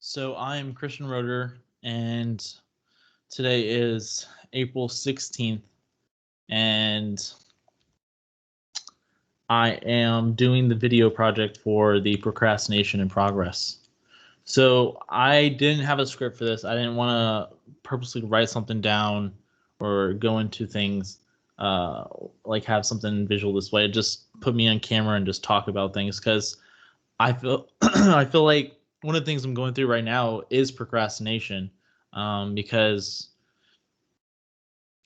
So I'm Christian Roeder, and today is April 16th, and I am doing the video project for the Procrastination in Progress. So I didn't have a script for this. I didn't want to purposely write something down or go into things uh, like have something visual this way. Just put me on camera and just talk about things because I feel I feel like one of the things I'm going through right now is procrastination, because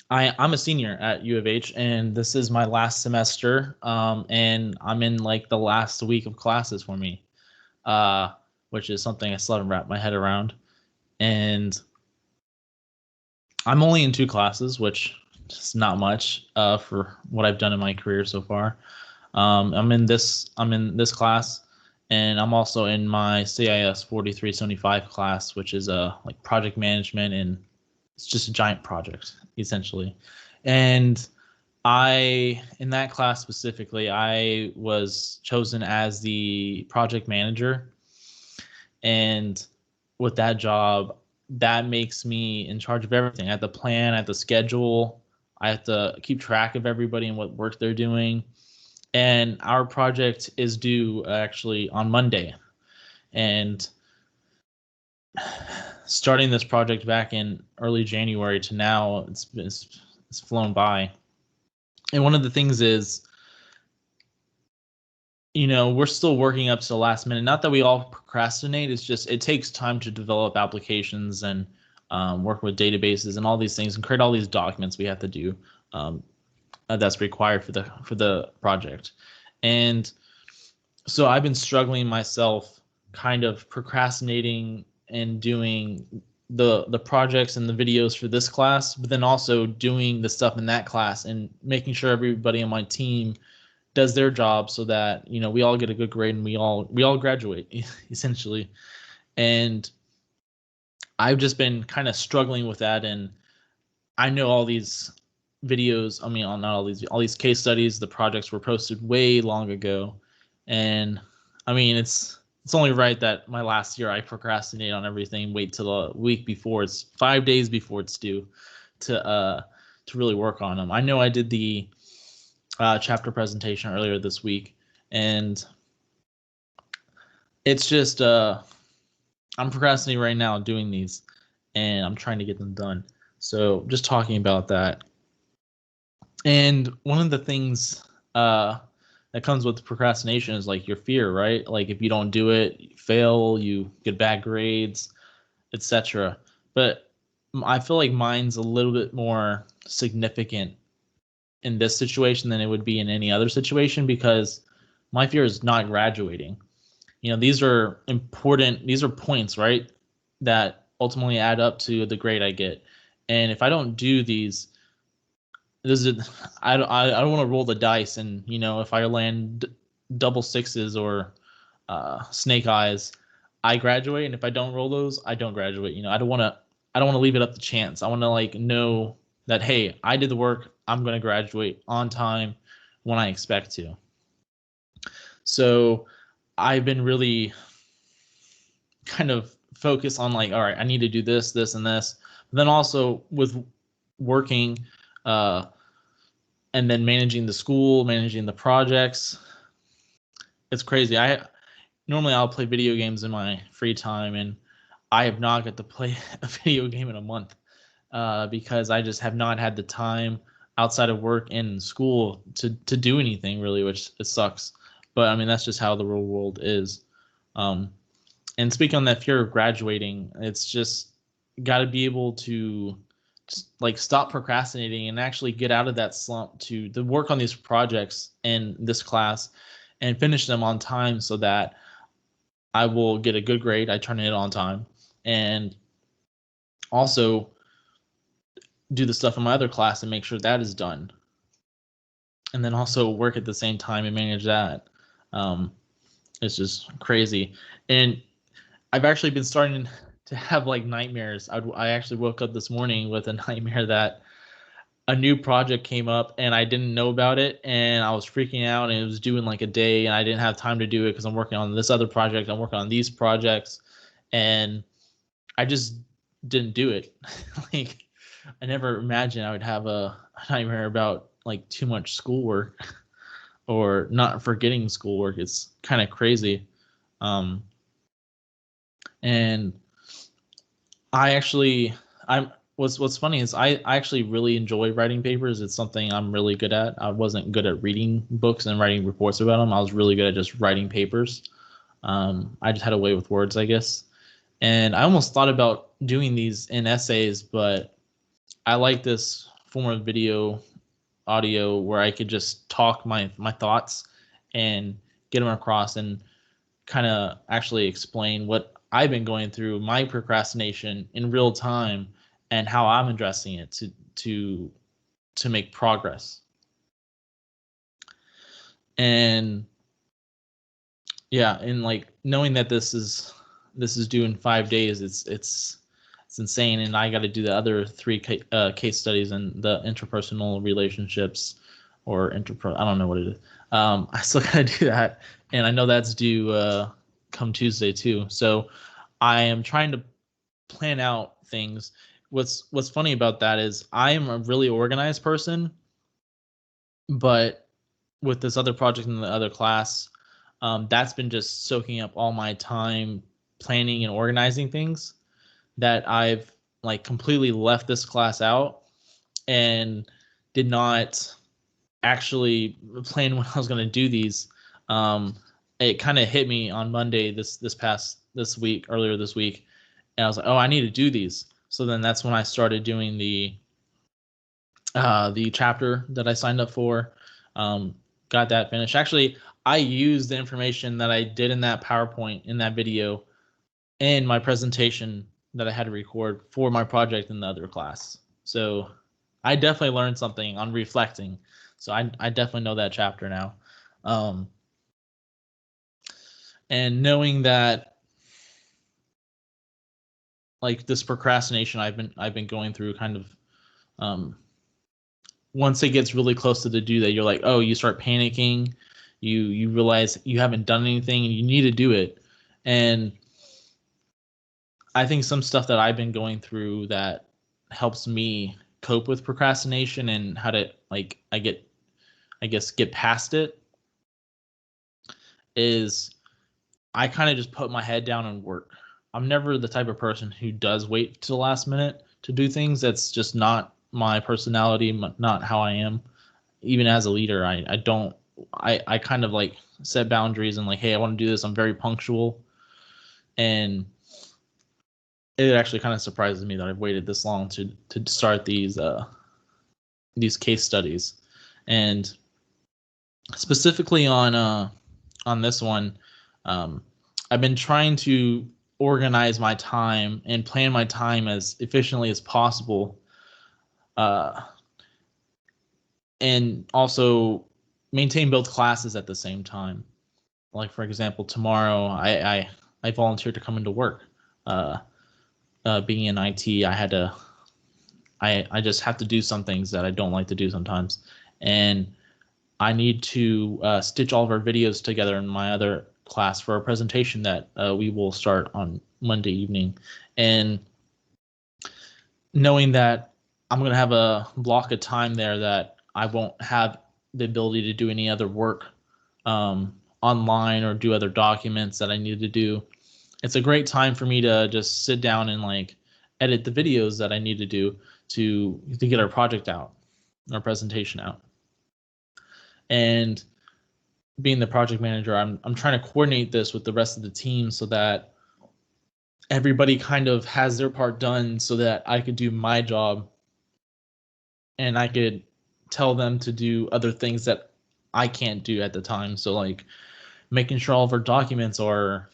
I'm a senior at U of H and this is my last semester, and I'm in like the last week of classes for me, uh, which is something I still haven't wrapped my head around. And I'm only in two classes, which is not much for what I've done in my career so far. I'm in this class, and I'm also in my CIS 4375 class, which is like project management, and it's just a giant project essentially. And in that class specifically, I was chosen as the project manager, and with that job, that makes me in charge of everything. I have to plan, I have to schedule, I have to keep track of everybody and what work they're doing. And our project is due actually on Monday. And starting this project back in early January to now, it's flown by. And one of the things is, we're still working up to the last minute. Not that we all procrastinate. It's just it takes time to develop applications and work with databases and all these things and create all these documents we have to do, that's required for the project. And so I've been struggling myself, kind of procrastinating and doing the projects and the videos for this class, but then also doing the stuff in that class and making sure everybody on my team does their job so that we all get a good grade and we all graduate essentially. And I've just been kind of struggling with that. And I know all these videos, I mean, not all these case studies, the projects were posted way long ago. And I mean, it's only right that my last year I procrastinate on everything, wait till the week before, it's 5 days before it's due to really work on them. I know I did the chapter presentation earlier this week, and it's just I'm procrastinating right now doing these, and I'm trying to get them done. So just talking about that. And one of the things that comes with procrastination is like your fear, right? Like if you don't do it, you fail, you get bad grades, etc. But I feel like mine's a little bit more significant in this situation than it would be in any other situation, because my fear is not graduating. These are important, these are points, right, that ultimately add up to the grade I get. And if I don't do these, I don't want to roll the dice, and if I land double sixes or snake eyes, I graduate, and if I don't roll those, I don't graduate. I don't want to leave it up to chance. I want to like know that, hey, I did the work, I'm going to graduate on time when I expect to. So I've been really kind of focused on like, all right, I need to do this, this, and this. But then also with working and then managing the school, managing the projects, it's crazy. Normally I'll play video games in my free time, and I have not got to play a video game in a month because I just have not had the time outside of work and school to do anything really, which it sucks. But I mean, that's just how the real world is. And speaking on that fear of graduating, it's just got to be able to just like stop procrastinating and actually get out of that slump to work on these projects in this class and finish them on time so that I will get a good grade. I turn it on time, and also do the stuff in my other class and make sure that is done. And then also work at the same time and manage that. It's just crazy. And I've actually been starting to have like nightmares. I actually woke up this morning with a nightmare that a new project came up and I didn't know about it, and I was freaking out, and it was due in like a day, and I didn't have time to do it because I'm working on this other project. I'm working on these projects, and I just didn't do it. Like, I never imagined I would have a nightmare about like too much schoolwork or not forgetting schoolwork. It's kind of crazy. And I actually, I'm what's funny is I actually really enjoy writing papers. It's something I'm really good at. I wasn't good at reading books and writing reports about them. I was really good at just writing papers. I just had a way with words, I guess. And I almost thought about doing these in essays, but I like this form of video, audio, where I could just talk my thoughts and get them across and kind of actually explain what I've been going through, my procrastination in real time, and how I'm addressing it to make progress. And yeah, and like knowing that this is due in 5 days, it's insane. And I got to do the other three case studies and the interpersonal relationships or I don't know what it is. I still got to do that, and I know that's due come Tuesday too. So I am trying to plan out things. What's funny about that is I am a really organized person, but with this other project in the other class, that's been just soaking up all my time planning and organizing things that I've like completely left this class out and did not actually plan when I was going to do these. It kind of hit me on Monday earlier this week, and I was like, oh, I need to do these. So then that's when I started doing the chapter that I signed up for. Got that finished. Actually, I used the information that I did in that PowerPoint in that video in my presentation that I had to record for my project in the other class. So I definitely learned something on reflecting. So I definitely know that chapter now. And knowing that like this procrastination I've been going through kind of once it gets really close to the due date, you're like, oh, you start panicking, you realize you haven't done anything and you need to do it. And I think some stuff that I've been going through that helps me cope with procrastination and how to like I guess get past it is I kind of just put my head down and work. I'm never the type of person who does wait to the last minute to do things. That's just not my personality, not how I am. Even as a leader, I kind of like set boundaries and like, hey, I want to do this. I'm very punctual. And it actually kind of surprises me that I've waited this long to start these case studies. And specifically on this one, I've been trying to organize my time and plan my time as efficiently as possible, and also maintain both classes at the same time. Like for example, tomorrow I volunteered to come into work. Being in IT, I just have to do some things that I don't like to do sometimes, and I need to stitch all of our videos together in my other class for a presentation that we will start on Monday evening. And knowing that I'm going to have a block of time there that I won't have the ability to do any other work online or do other documents that I need to do, it's a great time for me to just sit down and like edit the videos that I need to do to get our project out, our presentation out. And being the project manager, I'm trying to coordinate this with the rest of the team so that everybody kind of has their part done so that I could do my job and I could tell them to do other things that I can't do at the time. So like making sure all of our documents are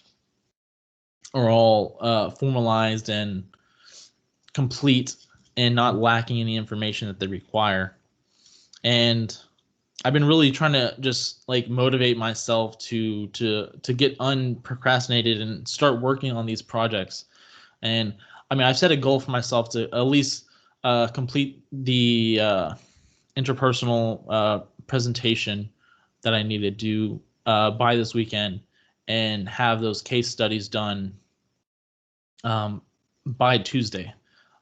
all formalized and complete and not lacking any information that they require. And I've been really trying to just like motivate myself to get unprocrastinated and start working on these projects. And I mean, I've set a goal for myself to at least complete the interpersonal presentation that I need to do by this weekend and have those case studies done by Tuesday.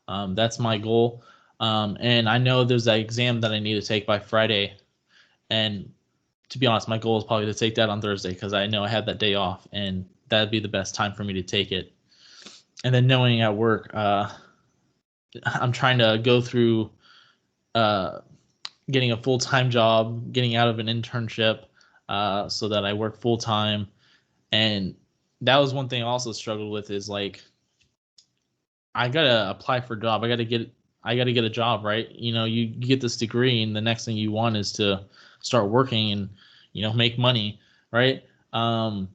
That's my goal. And I know there's that exam that I need to take by Friday. And to be honest, my goal is probably to take that on Thursday because I know I have that day off, and that'd be the best time for me to take it. And then knowing at work, I'm trying to go through getting a full-time job, getting out of an internship, so that I work full-time. And that was one thing I also struggled with is like, I gotta apply for a job. I gotta get a job, right? You get this degree, and the next thing you want is to start working and make money, right? That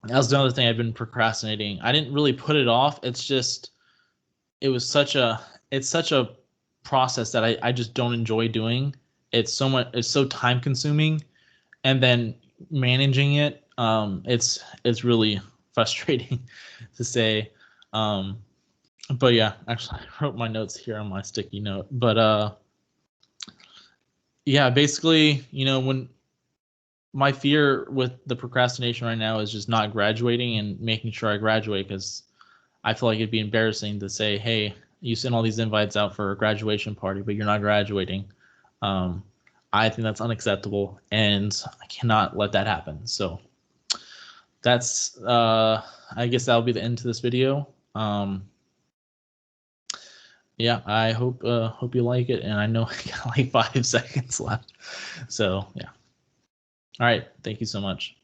was another thing I've been procrastinating. I didn't really put it off. It's just it's such a process that I just don't enjoy doing. It's so time consuming, and then managing it, it's really frustrating to say. But yeah, actually I wrote my notes here on my sticky note. But yeah, basically, when my fear with the procrastination right now is just not graduating and making sure I graduate, because I feel like it'd be embarrassing to say, hey, you sent all these invites out for a graduation party, but you're not graduating. I think that's unacceptable, and I cannot let that happen. So that's, I guess that'll be the end to this video. Yeah, I hope you like it, and I know I got like 5 seconds left. So yeah. All right, thank you so much.